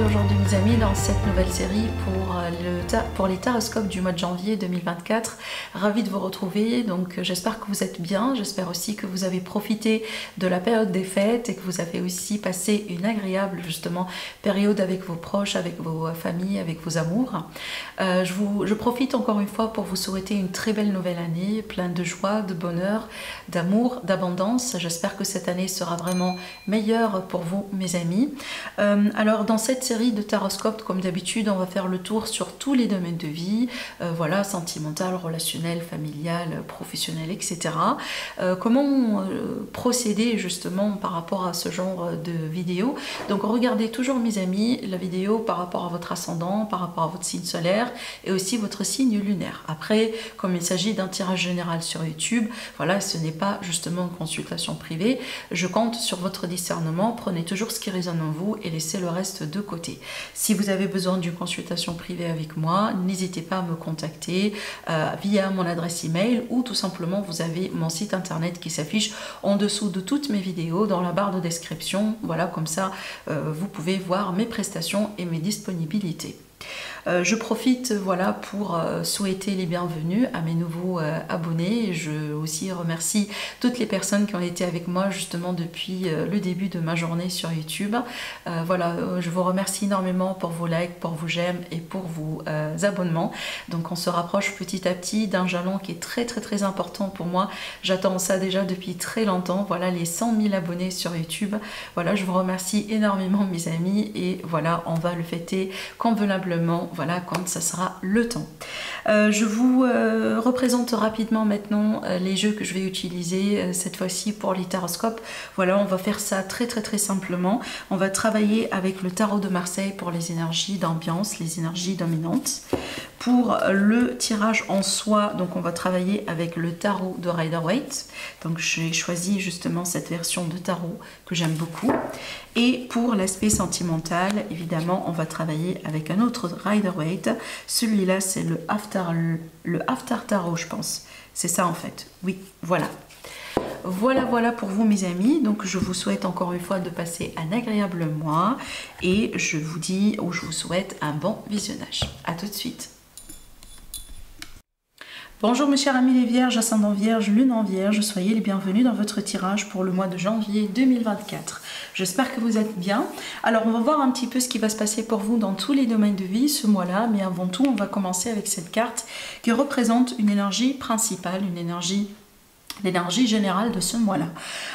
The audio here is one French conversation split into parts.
Aujourd'hui mes amis dans cette nouvelle série pour les taroscopes du mois de janvier 2024. Ravie de vous retrouver, donc j'espère que vous êtes bien, j'espère aussi que vous avez profité de la période des fêtes et que vous avez aussi passé une agréable justement période avec vos proches, avec vos familles, avec vos amours. Je profite encore une fois pour vous souhaiter une très belle nouvelle année, pleine de joie, de bonheur, d'amour, d'abondance. J'espère que cette année sera vraiment meilleure pour vous mes amis. Alors dans cette série de taroscopes, comme d'habitude, on va faire le tour sur tous les domaines de vie, voilà, sentimental, relationnel, familial, professionnel, etc. Comment procéder justement par rapport à ce genre de vidéo. Donc regardez toujours mes amis la vidéo par rapport à votre ascendant, par rapport à votre signe solaire et aussi votre signe lunaire. Après, comme il s'agit d'un tirage général sur YouTube, voilà, ce n'est pas justement une consultation privée. Je compte sur votre discernement, prenez toujours ce qui résonne en vous et laissez le reste de côté. Si vous avez besoin d'une consultation privée avec moi, n'hésitez pas à me contacter via mon adresse email ou tout simplement vous avez mon site internet qui s'affiche en dessous de toutes mes vidéos dans la barre de description. Voilà, comme ça vous pouvez voir mes prestations et mes disponibilités. Je profite voilà pour souhaiter les bienvenus à mes nouveaux abonnés. Je aussi remercie toutes les personnes qui ont été avec moi justement depuis le début de ma journée sur YouTube. Voilà, je vous remercie énormément pour vos likes, pour vos j'aime et pour vos abonnements. Donc on se rapproche petit à petit d'un jalon qui est très important pour moi. J'attends ça déjà depuis très longtemps. Voilà, les 100 000 abonnés sur YouTube. Voilà, je vous remercie énormément mes amis et voilà, on va le fêter convenablement. Voilà, quand ça sera le temps. Je vous représente rapidement maintenant les jeux que je vais utiliser cette fois-ci pour les taroscopes. Voilà, on va faire ça très simplement. On va travailler avec le tarot de Marseille pour les énergies d'ambiance, les énergies dominantes. Pour le tirage en soi, donc on va travailler avec le tarot de Rider-Waite. Donc j'ai choisi justement cette version de tarot que j'aime beaucoup. Et pour l'aspect sentimental, évidemment, on va travailler avec un autre Rider-Waite. Celui-là, c'est le After Tarot, je pense. C'est ça en fait. Oui, voilà. Voilà pour vous mes amis. Donc je vous souhaite encore une fois de passer un agréable mois et je vous dis ou je vous souhaite un bon visionnage. À tout de suite. Bonjour mes chers amis les vierges, ascendant vierge, lune en vierge, soyez les bienvenus dans votre tirage pour le mois de janvier 2024. J'espère que vous êtes bien. Alors on va voir un petit peu ce qui va se passer pour vous dans tous les domaines de vie ce mois-là, mais avant tout on va commencer avec cette carte qui représente une énergie principale, l'énergie générale de ce mois-là.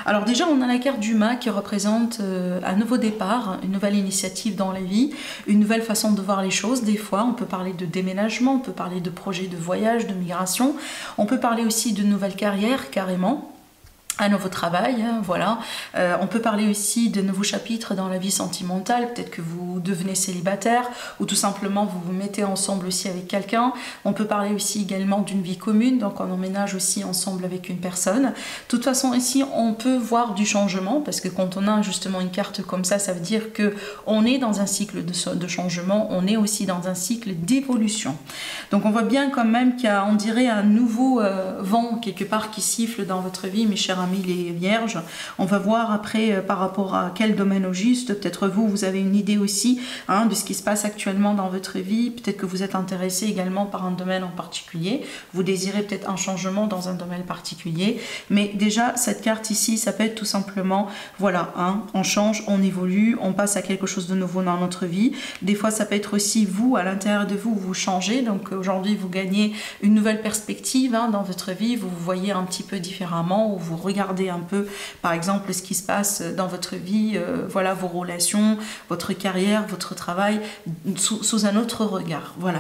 Alors déjà, on a la carte du mât qui représente un nouveau départ, une nouvelle initiative dans la vie, une nouvelle façon de voir les choses. Des fois, on peut parler de déménagement, on peut parler de projets de voyage, de migration, on peut parler aussi de nouvelle carrière carrément. Un nouveau travail, hein, voilà. On peut parler aussi de nouveaux chapitres dans la vie sentimentale, peut-être que vous devenez célibataire ou tout simplement vous vous mettez ensemble aussi avec quelqu'un. On peut parler aussi également d'une vie commune, donc on emménage aussi ensemble avec une personne. De toute façon ici on peut voir du changement parce que quand on a justement une carte comme ça veut dire que on est dans un cycle de changement, on est aussi dans un cycle d'évolution. Donc on voit bien quand même qu'il y a, on dirait, un nouveau vent quelque part qui siffle dans votre vie mes chers amis. parmi les vierges. On va voir après par rapport à quel domaine au juste. Peut-être vous avez une idée aussi de ce qui se passe actuellement dans votre vie. Peut-être que vous êtes intéressé également par un domaine en particulier. Vous désirez peut-être un changement dans un domaine particulier. Mais déjà, cette carte ici, ça peut être tout simplement, voilà, on change, on évolue, on passe à quelque chose de nouveau dans notre vie. Des fois, ça peut être aussi vous, à l'intérieur de vous, vous changez. Donc aujourd'hui, vous gagnez une nouvelle perspective dans votre vie. Vous vous voyez un petit peu différemment ou vous regardez un peu, par exemple, ce qui se passe dans votre vie, voilà, vos relations, votre carrière, votre travail, sous un autre regard. Voilà.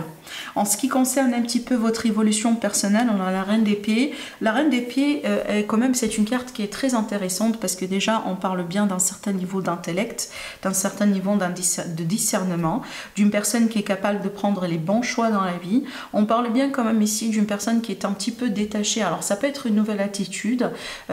En ce qui concerne un petit peu votre évolution personnelle, on a la Reine d'Épée. La Reine d'Épée, quand même, c'est une carte qui est très intéressante parce que déjà, on parle bien d'un certain niveau d'intellect, d'un certain niveau de discernement, d'une personne qui est capable de prendre les bons choix dans la vie. On parle bien quand même ici d'une personne qui est un petit peu détachée. Alors, ça peut être une nouvelle attitude,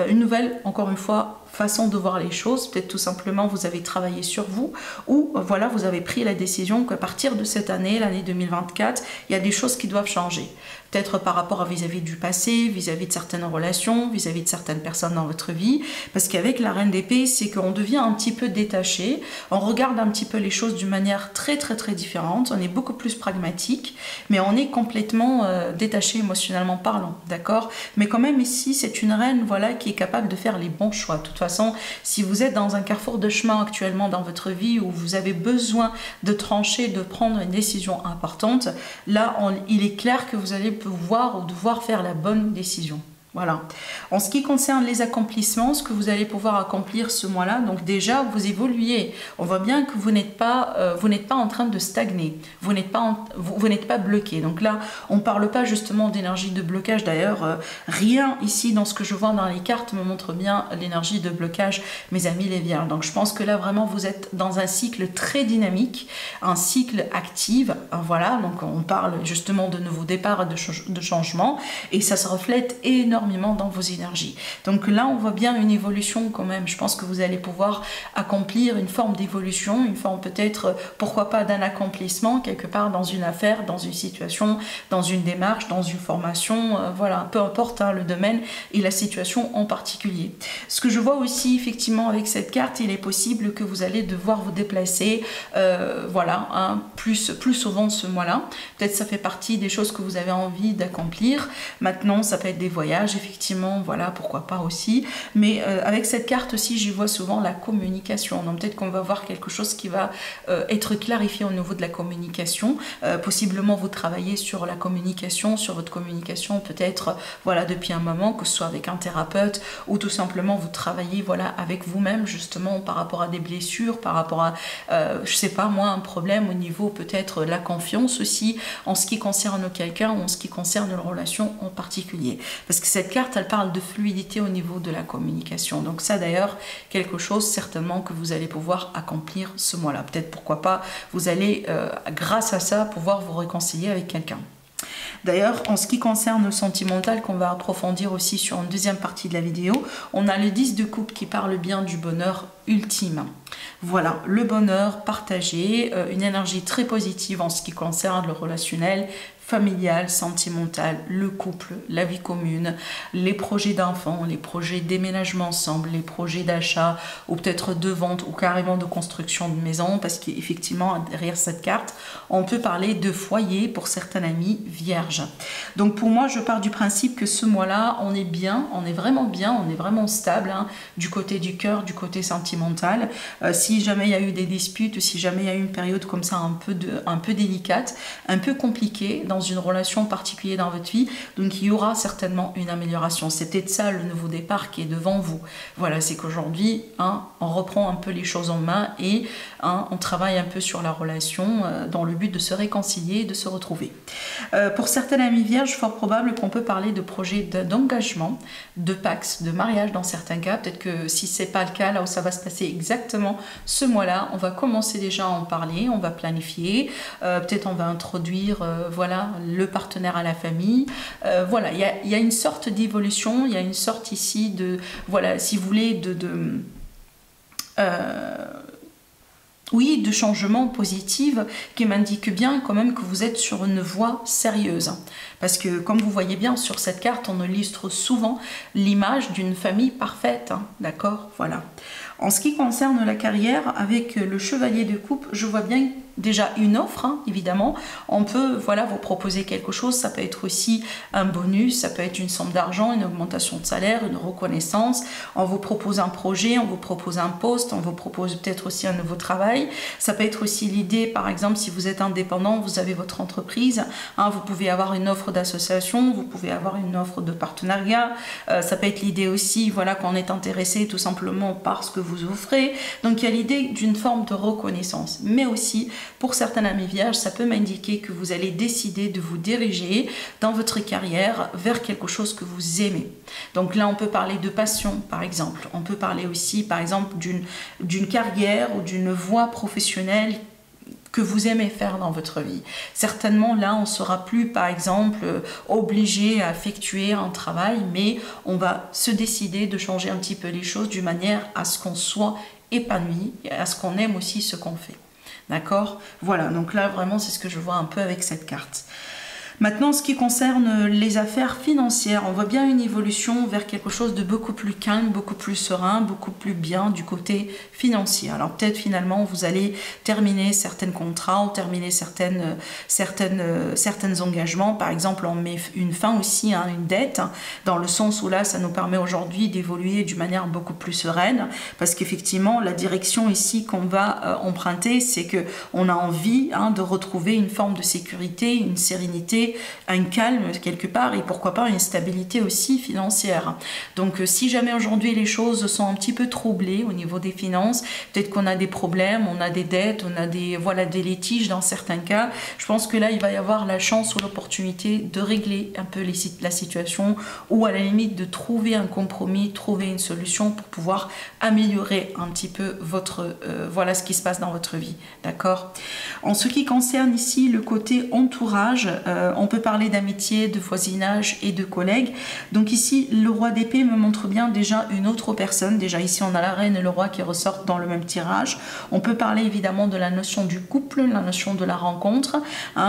une nouvelle, encore une fois, façon de voir les choses. Peut-être tout simplement vous avez travaillé sur vous ou voilà, vous avez pris la décision qu'à partir de cette année, l'année 2024, il y a des choses qui doivent changer. Peut-être par rapport à vis-à-vis du passé, vis-à-vis de certaines relations, vis-à-vis de certaines personnes dans votre vie. Parce qu'avec la Reine d'Épée, c'est qu'on devient un petit peu détaché. On regarde un petit peu les choses d'une manière très différente. On est beaucoup plus pragmatique, mais on est complètement détaché émotionnellement parlant, d'accord? Mais quand même ici, c'est une reine, voilà, qui est capable de faire les bons choix. De toute façon, si vous êtes dans un carrefour de chemin actuellement dans votre vie où vous avez besoin de trancher, de prendre une décision importante, là, il est clair que vous allez pouvoir ou devoir faire la bonne décision. Voilà. En ce qui concerne les accomplissements, ce que vous allez pouvoir accomplir ce mois-là, donc déjà vous évoluez. On voit bien que vous n'êtes pas en train de stagner. Vous n'êtes pas bloqué. Donc là, on ne parle pas justement d'énergie de blocage. D'ailleurs, rien ici dans ce que je vois dans les cartes me montre bien l'énergie de blocage, mes amis les Vierges. Donc je pense que là vraiment vous êtes dans un cycle très dynamique, un cycle actif. Voilà. Donc on parle justement de nouveaux départs et de changements, et ça se reflète énormément dans vos énergies. Donc là, on voit bien une évolution quand même. Je pense que vous allez pouvoir accomplir une forme d'évolution, une forme peut-être, pourquoi pas, d'un accomplissement quelque part dans une affaire, dans une situation, dans une démarche, dans une formation, voilà, peu importe le domaine et la situation en particulier. Ce que je vois aussi effectivement avec cette carte, il est possible que vous allez devoir vous déplacer, voilà, plus souvent ce mois-là. Peut-être ça fait partie des choses que vous avez envie d'accomplir. Maintenant, ça peut être des voyages, effectivement, voilà, pourquoi pas aussi. Mais avec cette carte aussi, j'y vois souvent la communication. Donc peut-être qu'on va voir quelque chose qui va être clarifié au niveau de la communication. Possiblement, vous travaillez sur la communication, sur votre communication, peut-être, voilà, depuis un moment, que ce soit avec un thérapeute ou tout simplement vous travaillez, voilà, avec vous-même, justement, par rapport à des blessures, par rapport à, je sais pas, moi, un problème au niveau peut-être de la confiance aussi, en ce qui concerne quelqu'un ou en ce qui concerne une relation en particulier. Parce que cette carte, elle parle de fluidité au niveau de la communication. Donc ça, d'ailleurs, quelque chose certainement que vous allez pouvoir accomplir ce mois-là. Peut-être, pourquoi pas, vous allez, grâce à ça, pouvoir vous réconcilier avec quelqu'un. D'ailleurs, en ce qui concerne le sentimental, qu'on va approfondir aussi sur une deuxième partie de la vidéo, on a le 10 de coupe qui parle bien du bonheur ultime. Voilà, le bonheur partagé, une énergie très positive en ce qui concerne le relationnel, familial, sentimental, le couple, la vie commune, les projets d'enfants, les projets de déménagement ensemble, les projets d'achat ou peut-être de vente ou carrément de construction de maison, parce qu'effectivement derrière cette carte on peut parler de foyer pour certains amis vierges. Donc pour moi, je pars du principe que ce mois-là on est bien, on est vraiment stable, du côté du cœur, du côté sentimental. Si jamais il y a eu des disputes, si jamais il y a eu une période comme ça un peu délicate, un peu compliquée dans une relation particulière dans votre vie, donc il y aura certainement une amélioration. C'est peut-être ça le nouveau départ qui est devant vous. Voilà, c'est qu'aujourd'hui, on reprend un peu les choses en main et on travaille un peu sur la relation dans le but de se réconcilier, de se retrouver. Pour certaines amies vierges, fort probable qu'on peut parler de projets d'engagement, de pax, de mariage dans certains cas. Peut-être que si c'est pas le cas, là où ça va se passer exactement ce mois-là, on va commencer déjà à en parler, on va planifier, peut-être on va introduire, voilà, le partenaire à la famille. Voilà, il y a une sorte d'évolution, il y a une sorte ici de, voilà, si vous voulez, oui, de changements positifs qui m'indiquent bien quand même que vous êtes sur une voie sérieuse. Parce que comme vous voyez bien sur cette carte, on illustre souvent l'image d'une famille parfaite, hein, d'accord? Voilà. En ce qui concerne la carrière, avec le chevalier de coupe, je vois bien déjà une offre, hein, évidemment. On peut voilà, vous proposer quelque chose, ça peut être aussi un bonus, ça peut être une somme d'argent, une augmentation de salaire, une reconnaissance. On vous propose un projet, on vous propose un poste, on vous propose peut-être aussi un nouveau travail. Ça peut être aussi l'idée, par exemple, si vous êtes indépendant, vous avez votre entreprise, hein, vous pouvez avoir une offre d'association, vous pouvez avoir une offre de partenariat. Ça peut être l'idée aussi, voilà, qu'on est intéressé tout simplement par ce que vous offrez. Donc il y a l'idée d'une forme de reconnaissance, mais aussi pour certains amis vierges, ça peut m'indiquer que vous allez décider de vous diriger dans votre carrière vers quelque chose que vous aimez. Donc là, on peut parler de passion, par exemple. On peut parler aussi, par exemple, d'une carrière ou d'une voie professionnelle que vous aimez faire dans votre vie. Certainement, là, on ne sera plus, par exemple, obligé à effectuer un travail, mais on va se décider de changer un petit peu les choses d'une manière à ce qu'on soit épanoui et à ce qu'on aime aussi ce qu'on fait. D'accord? Voilà, donc là vraiment c'est ce que je vois un peu avec cette carte. Maintenant, ce qui concerne les affaires financières, on voit bien une évolution vers quelque chose de beaucoup plus calme, beaucoup plus serein, beaucoup plus bien du côté financier. Alors peut-être finalement vous allez terminer certains contrats ou terminer certains engagements. Par exemple, on met une fin aussi à une dette, dans le sens où là, ça nous permet aujourd'hui d'évoluer d'une manière beaucoup plus sereine, parce qu'effectivement, la direction ici qu'on va emprunter, c'est qu'on a envie de retrouver une forme de sécurité, une sérénité, un calme quelque part et pourquoi pas une stabilité aussi financière. Donc si jamais aujourd'hui les choses sont un petit peu troublées au niveau des finances, peut-être qu'on a des problèmes, on a des dettes, on a des litiges dans certains cas, je pense que là il va y avoir la chance ou l'opportunité de régler un peu la situation ou à la limite de trouver un compromis, trouver une solution pour pouvoir améliorer un petit peu ce qui se passe dans votre vie. D'accord? En ce qui concerne ici le côté entourage, on peut parler d'amitié, de voisinage et de collègues. Donc ici, le roi d'épée me montre bien déjà une autre personne. Déjà ici, on a la reine et le roi qui ressortent dans le même tirage. On peut parler évidemment de la notion du couple, la notion de la rencontre.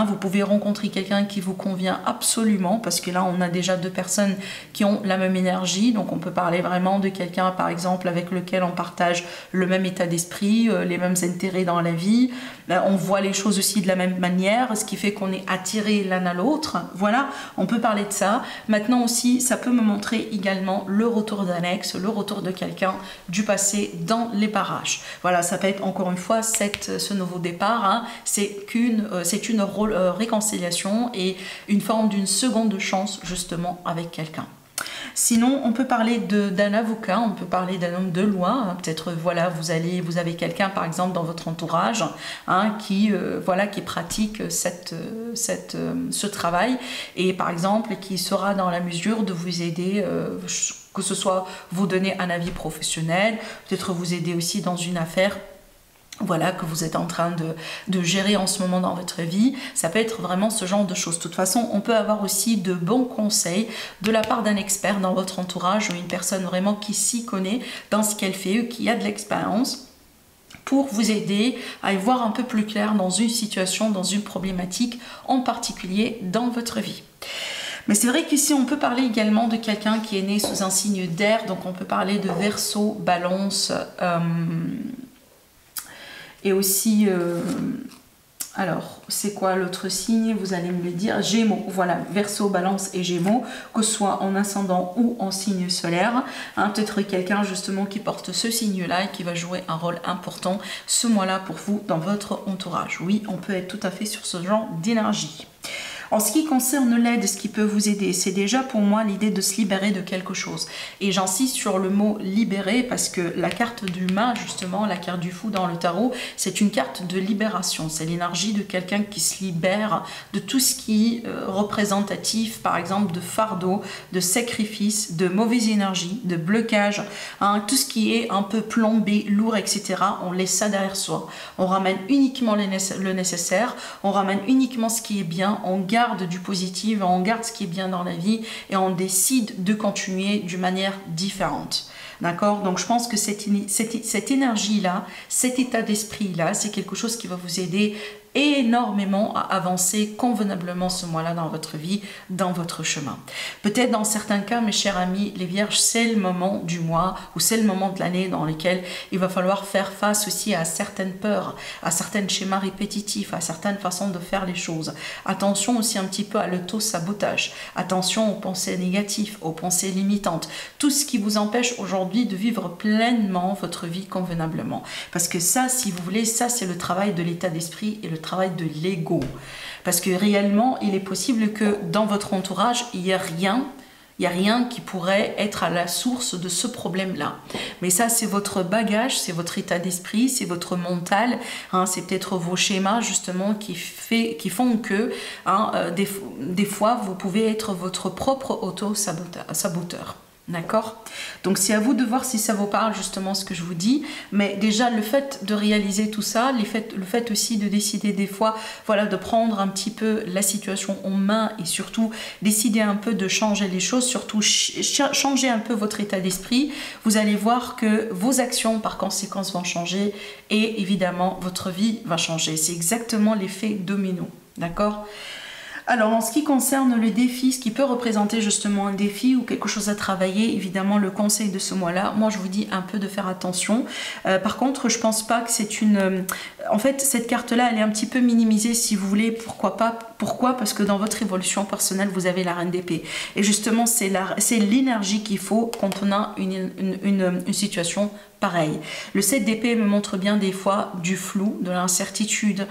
Vous pouvez rencontrer quelqu'un qui vous convient absolument, parce que là, on a déjà deux personnes qui ont la même énergie. Donc on peut parler vraiment de quelqu'un, par exemple, avec lequel on partage le même état d'esprit, les mêmes intérêts dans la vie. On voit les choses aussi de la même manière, ce qui fait qu'on est attiré l'un à l'autre. Voilà, on peut parler de ça. Maintenant aussi, ça peut me montrer également le retour d'un ex, le retour de quelqu'un du passé dans les parages. Voilà, ça peut être encore une fois ce nouveau départ. C'est une réconciliation et une forme d'une seconde chance justement avec quelqu'un. Sinon, on peut parler d'un avocat, on peut parler d'un homme de loi. Peut-être, voilà, vous avez quelqu'un, par exemple, dans votre entourage qui pratique ce travail et, par exemple, qui sera dans la mesure de vous aider, que ce soit vous donner un avis professionnel, peut-être vous aider aussi dans une affaire que vous êtes en train de gérer en ce moment dans votre vie. Ça peut être vraiment ce genre de choses. De toute façon, on peut avoir aussi de bons conseils de la part d'un expert dans votre entourage ou une personne vraiment qui s'y connaît dans ce qu'elle fait, qui a de l'expérience, pour vous aider à y voir un peu plus clair dans une situation, dans une problématique en particulier dans votre vie. Mais c'est vrai qu'ici, on peut parler également de quelqu'un qui est né sous un signe d'air. Donc, on peut parler de Verseau, Balance, et aussi, alors, c'est quoi l'autre signe? Vous allez me le dire. Gémeaux, voilà, Verseau, Balance et Gémeaux, que ce soit en ascendant ou en signe solaire. Peut-être quelqu'un justement qui porte ce signe-là et qui va jouer un rôle important ce mois-là pour vous dans votre entourage. Oui, on peut être tout à fait sur ce genre d'énergie. En ce qui concerne l'aide, ce qui peut vous aider, c'est déjà pour moi l'idée de se libérer de quelque chose. Et j'insiste sur le mot libérer parce que la carte du mât, justement, la carte du fou dans le tarot, c'est une carte de libération. C'est l'énergie de quelqu'un qui se libère de tout ce qui est représentatif, par exemple, de fardeau, de sacrifice, de mauvaise énergie, de blocage, tout ce qui est un peu plombé, lourd, etc. On laisse ça derrière soi. On ramène uniquement le nécessaire, on ramène uniquement ce qui est bien, on garde garde du positif, on garde ce qui est bien dans la vie et on décide de continuer d'une manière différente. D'accord? Donc je pense que cette énergie-là, cet état d'esprit-là, c'est quelque chose qui va vous aider énormément à avancer convenablement ce mois-là dans votre vie, dans votre chemin. Peut-être dans certains cas, mes chers amis, les vierges, c'est le moment du mois ou c'est le moment de l'année dans lequel il va falloir faire face aussi à certaines peurs, à certains schémas répétitifs, à certaines façons de faire les choses. Attention aussi un petit peu à l'auto-sabotage. Attention aux pensées négatives, aux pensées limitantes. Tout ce qui vous empêche aujourd'hui de vivre pleinement votre vie convenablement. Parce que ça, si vous voulez, ça c'est le travail de l'état d'esprit et le travail de l'ego. Parce que réellement, il est possible que dans votre entourage, il n'y a rien qui pourrait être à la source de ce problème-là. Mais ça, c'est votre bagage, c'est votre état d'esprit, c'est votre mental, hein, c'est peut-être vos schémas justement qui font que des fois, vous pouvez être votre propre auto-saboteur. D'accord? Donc c'est à vous de voir si ça vous parle justement ce que je vous dis, mais déjà le fait de réaliser tout ça, le fait aussi de décider des fois, voilà, de prendre un petit peu la situation en main et surtout décider un peu de changer les choses, surtout changer un peu votre état d'esprit, vous allez voir que vos actions par conséquence vont changer et évidemment votre vie va changer. C'est exactement l'effet domino. D'accord? Alors, en ce qui concerne le défi, ce qui peut représenter justement un défi ou quelque chose à travailler, évidemment, le conseil de ce mois-là, moi, je vous dis un peu de faire attention. Par contre, je pense pas que c'est une... En fait, cette carte-là, elle est un petit peu minimisée, si vous voulez. Pourquoi pas? Pourquoi? Parce que dans votre évolution personnelle, vous avez la reine d'épée. Et justement, c'est l'énergie qu'il faut quand on a une situation pareille. Le 7 d'épée me montre bien des fois du flou, de l'incertitude,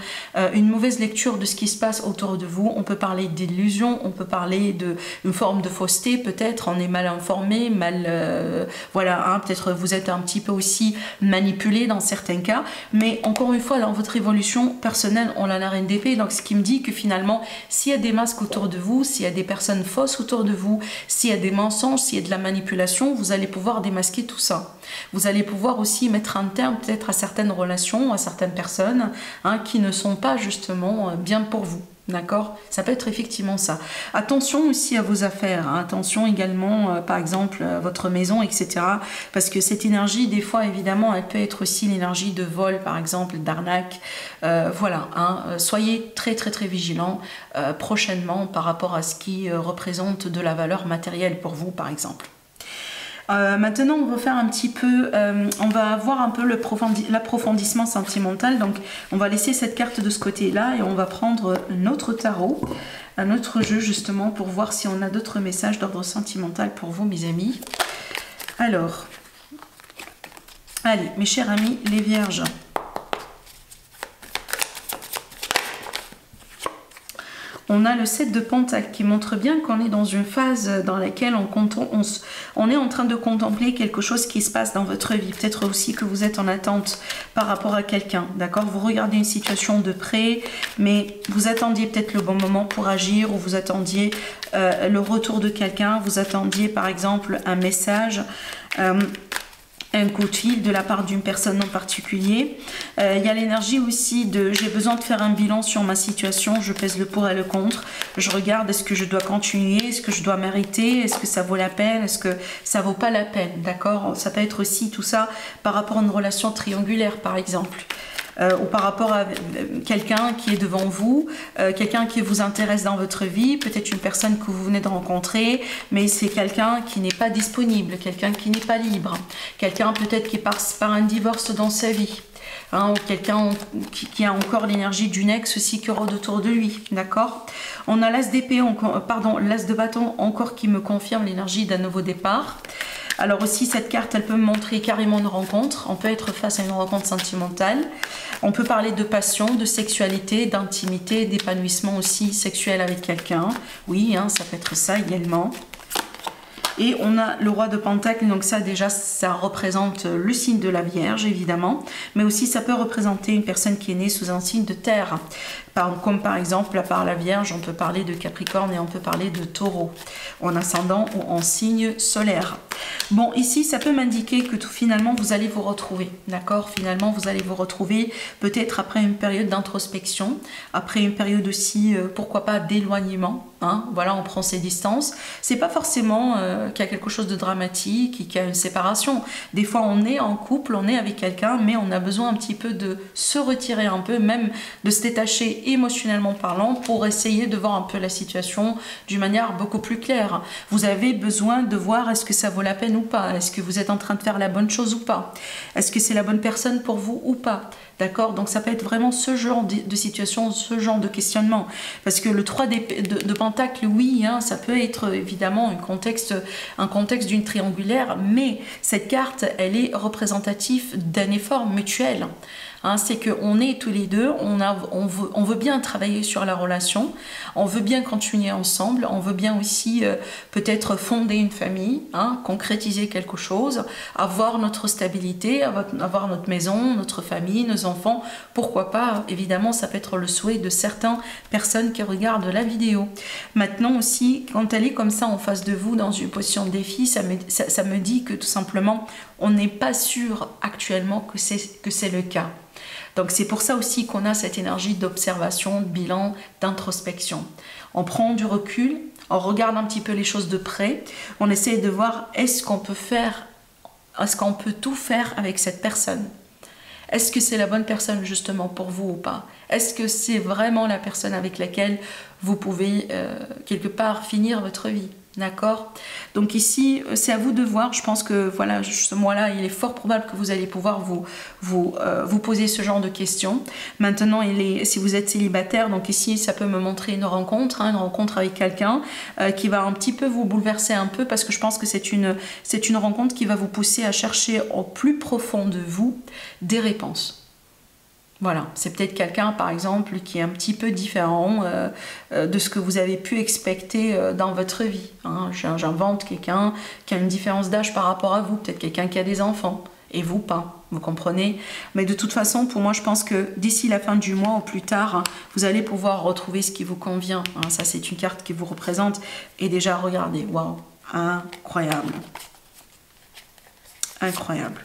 une mauvaise lecture de ce qui se passe autour de vous. On peut parler d'illusion, on peut parler d'une forme de fausseté, peut-être on est mal informé, voilà, hein, peut-être vous êtes un petit peu aussi manipulé dans certains cas, mais encore une fois, dans votre évolution personnelle, on a la reine d'épée, donc ce qui me dit que finalement, s'il y a des masques autour de vous, s'il y a des personnes fausses autour de vous, s'il y a des mensonges, s'il y a de la manipulation, vous allez pouvoir démasquer tout ça. Vous allez pouvoir aussi mettre un terme peut-être à certaines relations, à certaines personnes hein, qui ne sont pas justement bien pour vous. D'accord? Ça peut être effectivement ça. Attention aussi à vos affaires, hein. Attention également, par exemple, à votre maison, etc. Parce que cette énergie, des fois, évidemment, elle peut être aussi l'énergie de vol, par exemple, d'arnaque. Voilà, hein. Soyez très, très, très vigilants prochainement par rapport à ce qui représente de la valeur matérielle pour vous, par exemple. Maintenant, on va faire un petit peu, on va voir un peu l'approfondissement sentimental. Donc, on va laisser cette carte de ce côté-là et on va prendre notre tarot, un autre jeu justement pour voir si on a d'autres messages d'ordre sentimental pour vous, mes amis. Alors, allez, mes chers amis, les vierges. On a le 7 de Pentacles qui montre bien qu'on est dans une phase dans laquelle on est en train de contempler quelque chose qui se passe dans votre vie. Peut-être aussi que vous êtes en attente par rapport à quelqu'un, d'accord? Vous regardez une situation de près, mais vous attendiez peut-être le bon moment pour agir ou vous attendiez le retour de quelqu'un, vous attendiez par exemple un message, un coup de fil de la part d'une personne en particulier. Il y a l'énergie aussi de j'ai besoin de faire un bilan sur ma situation, je pèse le pour et le contre, je regarde est-ce que je dois continuer, est-ce que je dois m'arrêter, est-ce que ça vaut la peine, est-ce que ça vaut pas la peine, d'accord? Ça peut être aussi tout ça par rapport à une relation triangulaire par exemple. Ou par rapport à quelqu'un qui est devant vous, quelqu'un qui vous intéresse dans votre vie, peut-être une personne que vous venez de rencontrer, mais c'est quelqu'un qui n'est pas disponible, quelqu'un qui n'est pas libre, quelqu'un peut-être qui passe par un divorce dans sa vie, hein, ou quelqu'un qui a encore l'énergie d'une ex aussi qui rôde autour de lui, d'accord? On a l'as d'épée, pardon, l'as de bâton encore qui me confirme l'énergie d'un nouveau départ. Alors aussi, cette carte, elle peut me montrer carrément une rencontre. On peut être face à une rencontre sentimentale. On peut parler de passion, de sexualité, d'intimité, d'épanouissement aussi sexuel avec quelqu'un. Oui, hein, ça peut être ça également. Et on a le roi de Pentacles, donc ça déjà, ça représente le signe de la Vierge, évidemment. Mais aussi, ça peut représenter une personne qui est née sous un signe de terre. Comme par exemple, à part la Vierge, on peut parler de Capricorne et on peut parler de Taureau, en ascendant ou en signe solaire. Bon, ici, ça peut m'indiquer que finalement, vous allez vous retrouver, d'accord? Finalement, vous allez vous retrouver peut-être après une période d'introspection, après une période aussi, pourquoi pas, d'éloignement. Hein? Voilà, on prend ses distances. C'est pas forcément qu'il y a quelque chose de dramatique et qu'il y a une séparation. Des fois, on est en couple, on est avec quelqu'un, mais on a besoin un petit peu de se retirer un peu, même de se détacher émotionnellement parlant, pour essayer de voir un peu la situation d'une manière beaucoup plus claire. Vous avez besoin de voir est-ce que ça vaut la peine ou pas, est-ce que vous êtes en train de faire la bonne chose ou pas, est-ce que c'est la bonne personne pour vous ou pas. D'accord? Donc ça peut être vraiment ce genre de situation, ce genre de questionnement. Parce que le 3 de Pentacle, oui, hein, ça peut être évidemment un contexte d'une triangulaire, mais cette carte, elle est représentative d'un effort mutuel. Hein, c'est qu'on est tous les deux, on veut bien travailler sur la relation, on veut bien continuer ensemble, on veut bien aussi peut-être fonder une famille, hein, concrétiser quelque chose, avoir notre stabilité, avoir notre maison, notre famille, nos enfants, pourquoi pas, évidemment ça peut être le souhait de certaines personnes qui regardent la vidéo. Maintenant aussi, quand elle est comme ça en face de vous dans une position de défi, ça me dit que tout simplement on n'est pas sûr actuellement que c'est le cas. Donc c'est pour ça aussi qu'on a cette énergie d'observation, de bilan, d'introspection. On prend du recul, on regarde un petit peu les choses de près, on essaie de voir est-ce qu'on peut tout faire avec cette personne. Est-ce que c'est la bonne personne justement pour vous ou pas? Est-ce que c'est vraiment la personne avec laquelle vous pouvez quelque part finir votre vie? D'accord? Donc ici, c'est à vous de voir. Je pense que voilà, ce mois-là, il est fort probable que vous allez pouvoir vous poser ce genre de questions. Maintenant, si vous êtes célibataire, donc ici, ça peut me montrer une rencontre, hein, une rencontre avec quelqu'un qui va un petit peu vous bouleverser un peu, parce que je pense que c'est une rencontre qui va vous pousser à chercher au plus profond de vous des réponses. Voilà, c'est peut-être quelqu'un par exemple qui est un petit peu différent de ce que vous avez pu expecter dans votre vie. Hein. J'invente quelqu'un qui a une différence d'âge par rapport à vous, peut-être quelqu'un qui a des enfants, et vous pas, vous comprenez? Mais de toute façon, pour moi, je pense que d'ici la fin du mois ou plus tard, hein, vous allez pouvoir retrouver ce qui vous convient. Hein. Ça, c'est une carte qui vous représente. Et déjà, regardez, waouh, incroyable. Incroyable.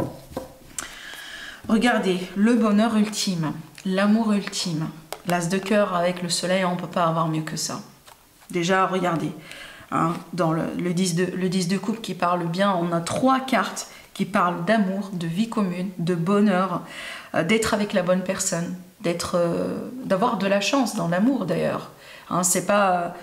Regardez, le bonheur ultime, l'amour ultime, l'as de cœur avec le soleil, on ne peut pas avoir mieux que ça. Déjà, regardez, hein, dans le 10 de coupe qui parle bien, on a 3 cartes qui parlent d'amour, de vie commune, de bonheur, d'être avec la bonne personne, d'avoir de la chance dans l'amour d'ailleurs. Hein, c'est pas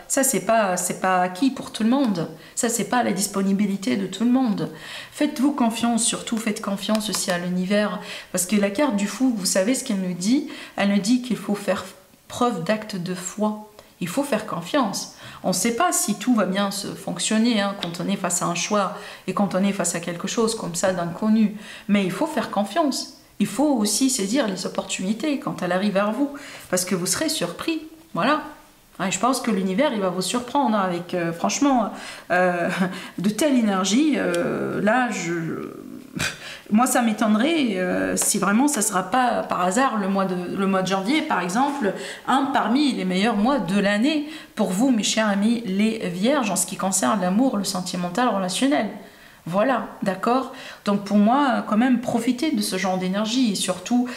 acquis pour tout le monde. Ça, c'est pas la disponibilité de tout le monde. Faites-vous confiance, surtout faites confiance aussi à l'univers. Parce que la carte du fou, vous savez ce qu'elle nous dit? Elle nous dit qu'il faut faire preuve d'acte de foi. Il faut faire confiance. On ne sait pas si tout va bien se fonctionner hein, quand on est face à un choix et quand on est face à quelque chose comme ça d'inconnu. Mais il faut faire confiance. Il faut aussi saisir les opportunités quand elles arrivent vers vous. Parce que vous serez surpris. Voilà. Et je pense que l'univers, il va vous surprendre avec, franchement, de telle énergie. Là, moi, ça m'étonnerait si vraiment ça ne sera pas par hasard le mois de janvier, par exemple, un parmi les meilleurs mois de l'année pour vous, mes chers amis, les vierges, en ce qui concerne l'amour, le sentimental, relationnel. Voilà, d'accord? Donc pour moi, quand même, profitez de ce genre d'énergie et surtout,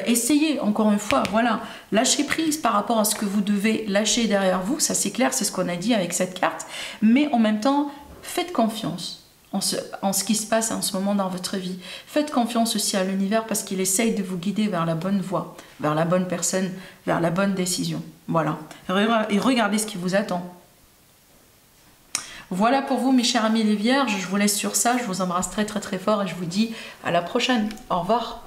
essayez, encore une fois, voilà, lâchez prise par rapport à ce que vous devez lâcher derrière vous, ça c'est clair, c'est ce qu'on a dit avec cette carte, mais en même temps, faites confiance en ce qui se passe en ce moment dans votre vie. Faites confiance aussi à l'univers parce qu'il essaye de vous guider vers la bonne voie, vers la bonne personne, vers la bonne décision. Voilà, et regardez ce qui vous attend. Voilà pour vous mes chers amis les vierges, je vous laisse sur ça, je vous embrasse très très très fort et je vous dis à la prochaine. Au revoir.